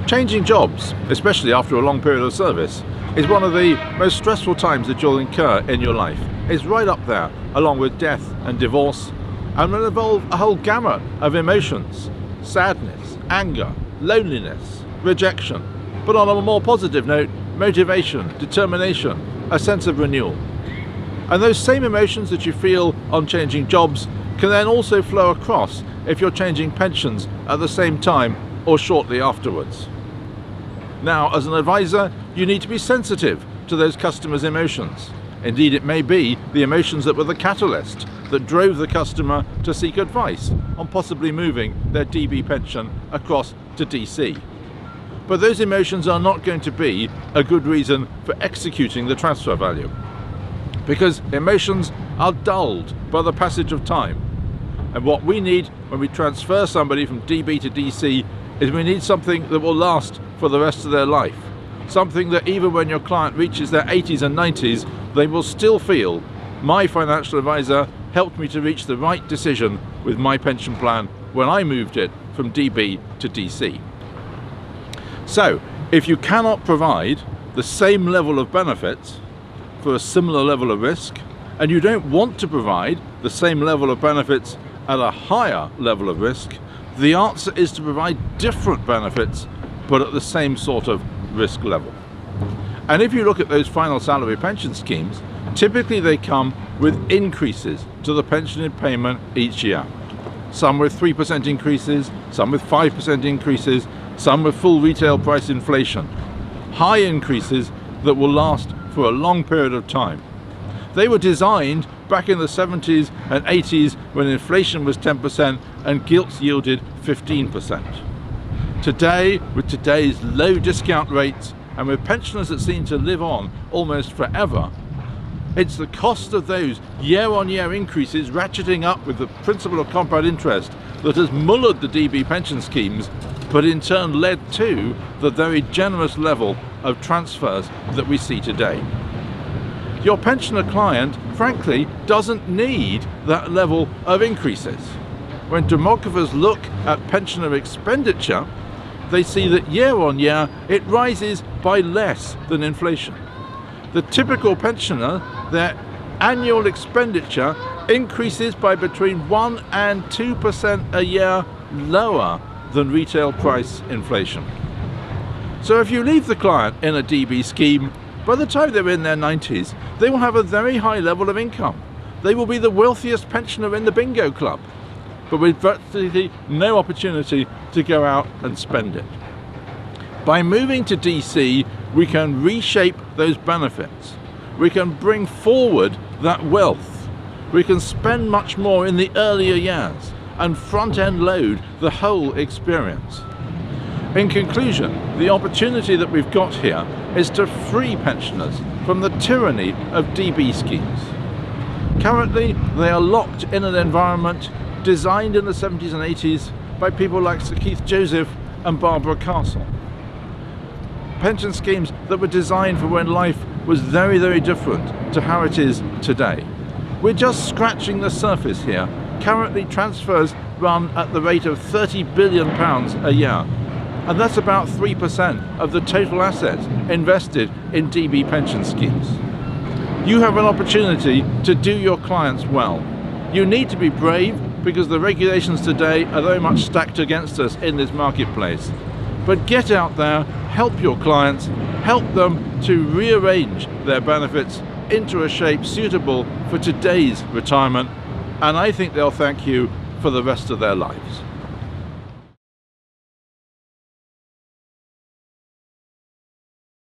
Changing jobs, especially after a long period of service, is one of the most stressful times that you'll incur in your life. It's right up there, along with death and divorce, and will involve a whole gamut of emotions: sadness, anger, loneliness, rejection, but on a more positive note, motivation, determination, a sense of renewal. And those same emotions that you feel on changing jobs can then also flow across if you're changing pensions at the same time or shortly afterwards. Now, as an advisor, you need to be sensitive to those customers' emotions. Indeed, it may be the emotions that were the catalyst that drove the customer to seek advice on possibly moving their DB pension across to DC. But those emotions are not going to be a good reason for executing the transfer value, because emotions are dulled by the passage of time. And what we need when we transfer somebody from DB to DC is we need something that will last for the rest of their life. Something that even when your client reaches their 80s and 90s, they will still feel, my financial advisor helped me to reach the right decision with my pension plan when I moved it from DB to DC. So, if you cannot provide the same level of benefits for a similar level of risk, and you don't want to provide the same level of benefits at a higher level of risk, the answer is to provide different benefits but at the same sort of risk level. And if you look at those final salary pension schemes, typically they come with increases to the pension payment each year. Some with 3% increases, some with 5% increases, some with full retail price inflation. High increases that will last for a long period of time. They were designed back in the 70s and 80s when inflation was 10% and gilts yielded 15%. Today, with today's low discount rates and with pensioners that seem to live on almost forever, it's the cost of those year-on-year increases ratcheting up with the principle of compound interest that has mullered the DB pension schemes, but in turn led to the very generous level of transfers that we see today. Your pensioner client, frankly, doesn't need that level of increases. When demographers look at pensioner expenditure, they see that year on year it rises by less than inflation. The typical pensioner, their annual expenditure increases by between 1 and 2% a year lower than retail price inflation. So if you leave the client in a DB scheme, by the time they're in their 90s, they will have a very high level of income. They will be the wealthiest pensioner in the bingo club, but with virtually no opportunity to go out and spend it. By moving to DC, we can reshape those benefits. We can bring forward that wealth. We can spend much more in the earlier years and front-end load the whole experience. In conclusion, the opportunity that we've got here is to free pensioners from the tyranny of DB schemes. Currently, they are locked in an environment designed in the 70s and 80s by people like Sir Keith Joseph and Barbara Castle. Pension schemes that were designed for when life was very, very different to how it is today. We're just scratching the surface here. Currently, transfers run at the rate of £30 billion a year. And that's about 3% of the total assets invested in DB pension schemes. You have an opportunity to do your clients well. You need to be brave because the regulations today are very much stacked against us in this marketplace. But get out there, help your clients, help them to rearrange their benefits into a shape suitable for today's retirement, and I think they'll thank you for the rest of their lives.